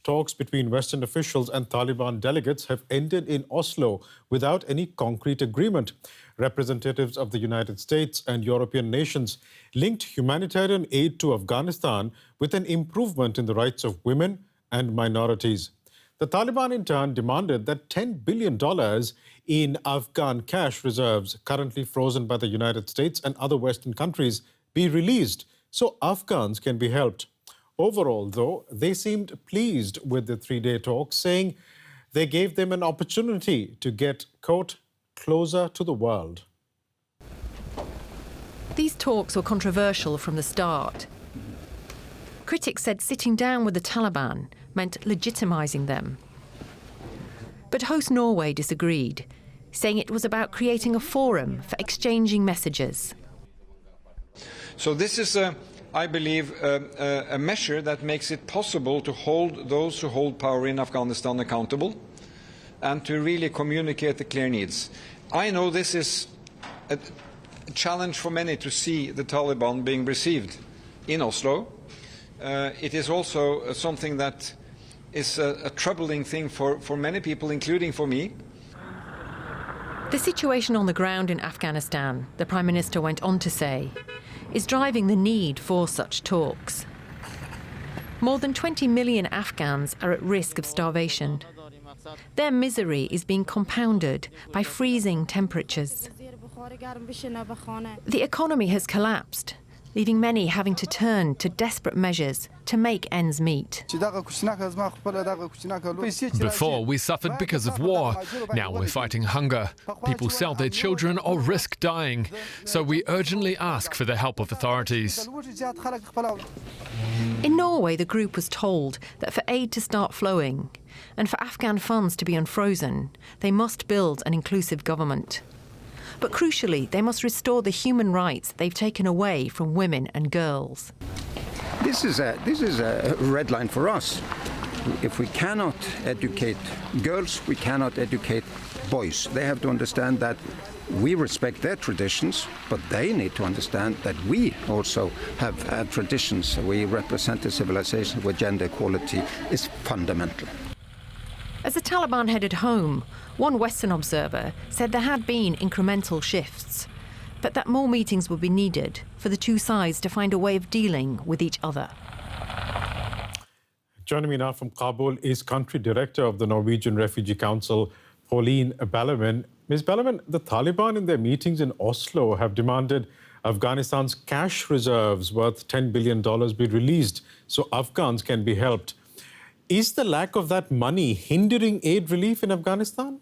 talks between Western officials and Taliban delegates have ended in Oslo without any concrete agreement. Representatives of the United States and European nations linked humanitarian aid to Afghanistan with an improvement in the rights of women and minorities. The Taliban, in turn, demanded that $10 billion in Afghan cash reserves, currently frozen by the United States and other Western countries, be released so Afghans can be helped. Overall, though, they seemed pleased with the three-day talks, saying they gave them an opportunity to get, quote, closer to the world. These talks were controversial from the start. Critics said sitting down with the Taliban meant legitimising them. But host Norway disagreed, saying it was about creating a forum for exchanging messages. So this is, I believe, a measure that makes it possible to hold those who hold power in Afghanistan accountable and to really communicate the clear needs. I know this is a challenge for many to see the Taliban being received in Oslo. It is also something that is a troubling thing for many people, including for me. The situation on the ground in Afghanistan, the Prime Minister went on to say, is driving the need for such talks. More than 20 million Afghans are at risk of starvation. Their misery is being compounded by freezing temperatures. The economy has collapsed, leaving many having to turn to desperate measures to make ends meet. Before, we suffered because of war. Now we're fighting hunger. People sell their children or risk dying. So we urgently ask for the help of authorities. In Norway, the group was told that for aid to start flowing and for Afghan funds to be unfrozen, they must build an inclusive government. But crucially, they must restore the human rights they've taken away from women and girls. This is a red line for us. If we cannot educate girls, we cannot educate boys. They have to understand that we respect their traditions, but they need to understand that we also have traditions. We represent a civilization where gender equality is fundamental. As the Taliban headed home, one Western observer said there had been incremental shifts, but that more meetings would be needed for the two sides to find a way of dealing with each other. Joining me now from Kabul is Country Director of the Norwegian Refugee Council, Pauline Belleman. Ms. Belleman, the Taliban in their meetings in Oslo have demanded Afghanistan's cash reserves worth $10 billion be released so Afghans can be helped. Is the lack of that money hindering aid relief in Afghanistan?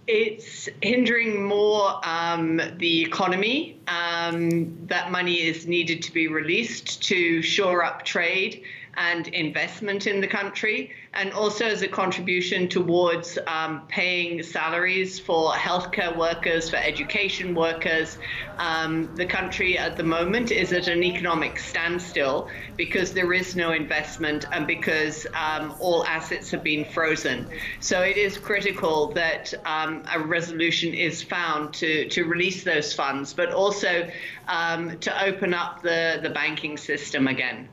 It's hindering more the economy. That money is needed to be released to shore up trade and investment in the country, and also as a contribution towards paying salaries for healthcare workers, for education workers. The country at the moment is at an economic standstill because there is no investment and because all assets have been frozen. So it is critical that a resolution is found to release those funds, but also to open up the banking system again.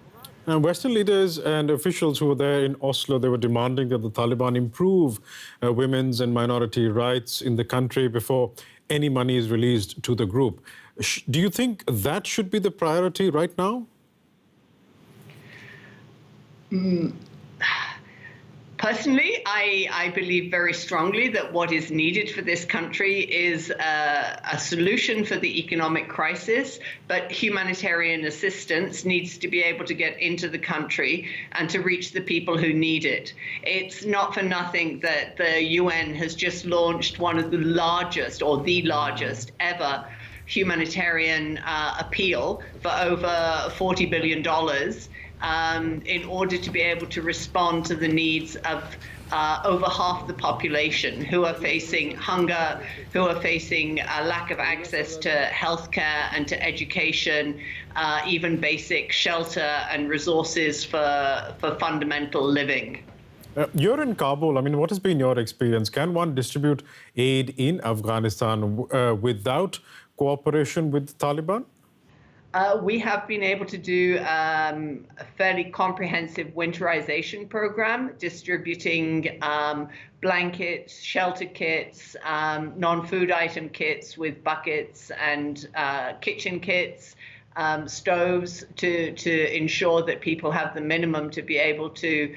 Western leaders and officials who were there in Oslo, they were demanding that the Taliban improve women's and minority rights in the country before any money is released to the group. Do you think that should be the priority right now? Personally, I believe very strongly that what is needed for this country is a solution for the economic crisis, but humanitarian assistance needs to be able to get into the country and to reach the people who need it. It's not for nothing that the UN has just launched one of the largest, or the largest ever, humanitarian appeal for over $40 billion. In order to be able to respond to the needs of over half the population who are facing hunger, who are facing a lack of access to healthcare and to education, even basic shelter and resources for fundamental living. You're in Kabul. I mean, what has been your experience? Can one distribute aid in Afghanistan without cooperation with the Taliban? We have been able to do a fairly comprehensive winterization program, distributing blankets, shelter kits, non-food item kits with buckets and kitchen kits, stoves to ensure that people have the minimum to be able to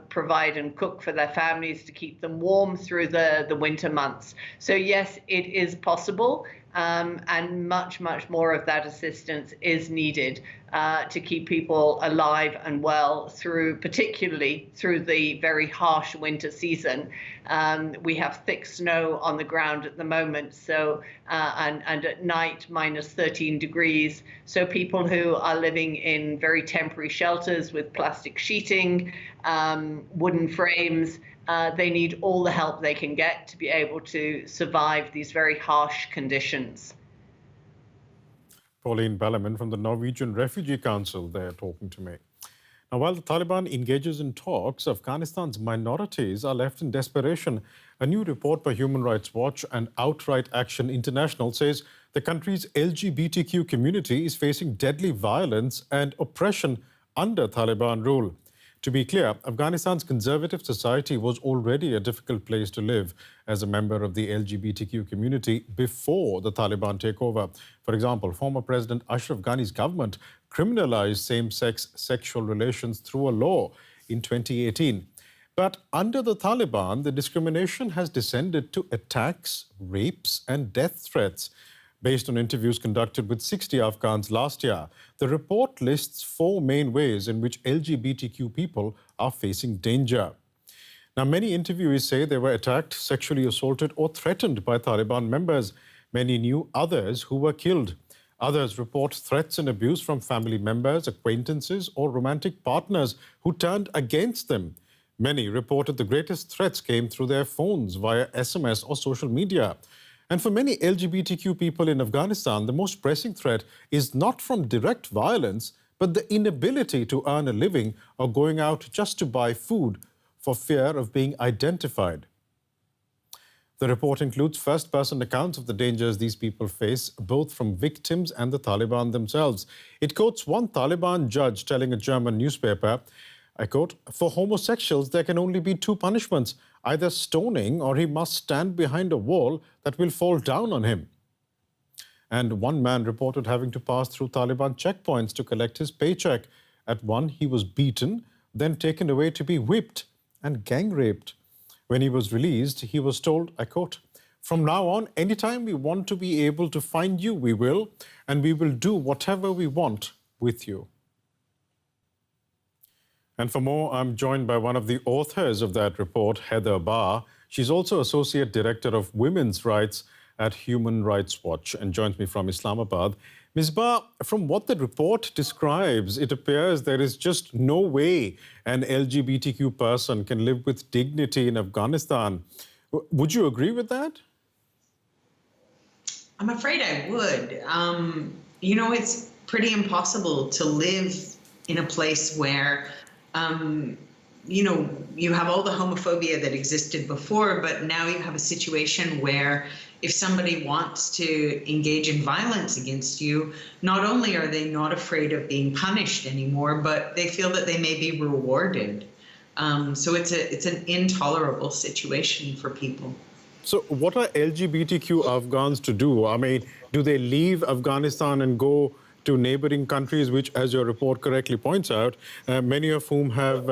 provide and cook for their families to keep them warm through the winter months. So yes, it is possible. And much more of that assistance is needed to keep people alive and well particularly through the very harsh winter season. We have thick snow on the ground at the moment, so and at night minus 13 degrees. So people who are living in very temporary shelters with plastic sheeting, wooden frames, they need all the help they can get to be able to survive these very harsh conditions. Pauline Bellerman from the Norwegian Refugee Council there talking to me. Now, while the Taliban engages in talks, Afghanistan's minorities are left in desperation. A new report by Human Rights Watch and Outright Action International says the country's LGBTQ community is facing deadly violence and oppression under Taliban rule. To be clear, Afghanistan's conservative society was already a difficult place to live as a member of the LGBTQ community before the Taliban takeover. For example, former President Ashraf Ghani's government criminalized same-sex sexual relations through a law in 2018. But under the Taliban, the discrimination has descended to attacks, rapes, and death threats. Based on interviews conducted with 60 Afghans last year, the report lists 4 main ways in which LGBTQ people are facing danger. Now, many interviewees say they were attacked, sexually assaulted, or threatened by Taliban members. Many knew others who were killed. Others report threats and abuse from family members, acquaintances, or romantic partners who turned against them. Many reported the greatest threats came through their phones via SMS or social media. And for many LGBTQ people in Afghanistan, the most pressing threat is not from direct violence, but the inability to earn a living or going out just to buy food for fear of being identified. The report includes first-person accounts of the dangers these people face, both from victims and the Taliban themselves. It quotes one Taliban judge telling a German newspaper, I quote, "For homosexuals, there can only be 2 punishments, either stoning or he must stand behind a wall that will fall down on him." And one man reported having to pass through Taliban checkpoints to collect his paycheck. At one, he was beaten, then taken away to be whipped and gang raped. When he was released, he was told, I quote, "From now on, anytime we want to be able to find you, we will, and we will do whatever we want with you." And for more, I'm joined by one of the authors of that report, Heather Barr. She's also Associate Director of Women's Rights at Human Rights Watch and joins me from Islamabad. Ms. Barr, from what the report describes, it appears there is just no way an LGBTQ person can live with dignity in Afghanistan. Would you agree with that? I'm afraid I would. It's pretty impossible to live in a place where you have all the homophobia that existed before, but now you have a situation where if somebody wants to engage in violence against you, not only are they not afraid of being punished anymore, but they feel that they may be rewarded. So it's an intolerable situation for people. So what are LGBTQ Afghans to do? I mean, do they leave Afghanistan and go to neighboring countries, which, as your report correctly points out, many of whom have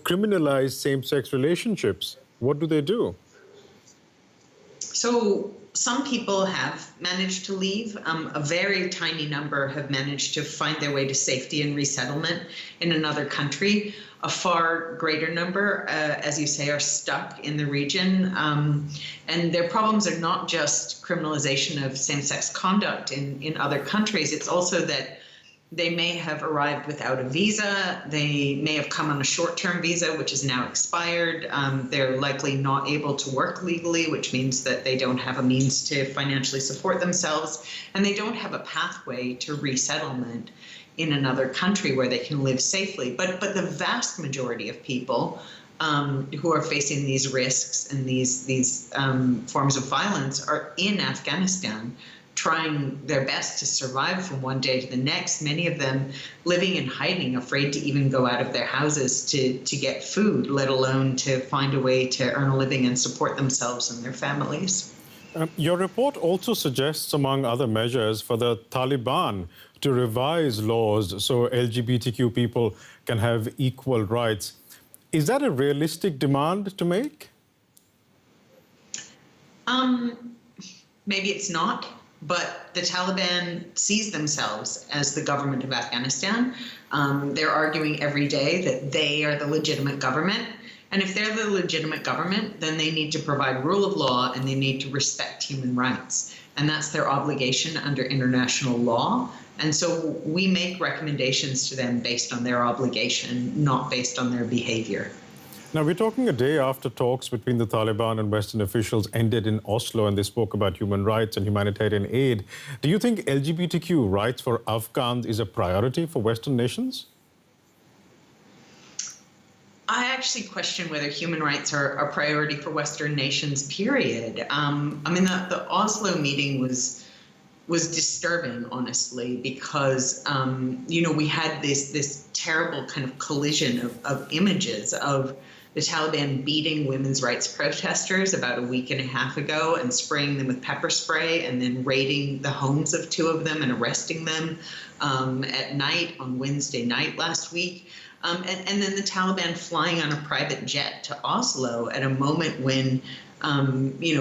criminalized same-sex relationships? What do they do? So some people have managed to leave. A very tiny number have managed to find their way to safety and resettlement in another country. A far greater number, as you say, are stuck in the region. And their problems are not just criminalization of same-sex conduct in other countries. It's also that they may have arrived without a visa. They may have come on a short-term visa, which is now expired. They're likely not able to work legally, which means that they don't have a means to financially support themselves. And they don't have a pathway to resettlement in another country where they can live safely. But the vast majority of people who are facing these risks and these forms of violence are in Afghanistan, trying their best to survive from one day to the next, many of them living in hiding, afraid to even go out of their houses to get food, let alone to find a way to earn a living and support themselves and their families. Your report also suggests, among other measures, for the Taliban to revise laws so LGBTQ people can have equal rights. Is that a realistic demand to make? Maybe it's not, but the Taliban sees themselves as the government of Afghanistan. They're arguing every day that they are the legitimate government. And if they're the legitimate government, then they need to provide rule of law and they need to respect human rights. And that's their obligation under international law. And so we make recommendations to them based on their obligation, not based on their behavior. Now, we're talking a day after talks between the Taliban and Western officials ended in Oslo, and they spoke about human rights and humanitarian aid. Do you think LGBTQ rights for Afghans is a priority for Western nations? I actually question whether human rights are a priority for Western nations, period. The Oslo meeting was disturbing, honestly, because, we had this terrible kind of collision of images of the Taliban beating women's rights protesters about a week and a half ago and spraying them with pepper spray and then raiding the homes of two of them and arresting them at night on Wednesday night last week. And then the Taliban flying on a private jet to Oslo at a moment when,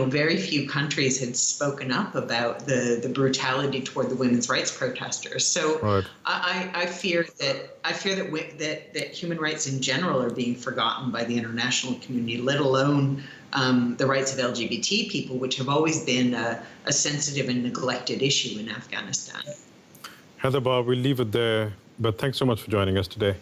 very few countries had spoken up about the brutality toward the women's rights protesters. So right. I fear that human rights in general are being forgotten by the international community, let alone the rights of LGBT people, which have always been a sensitive and neglected issue in Afghanistan. Heather Barr, we'll leave it there, but thanks so much for joining us today.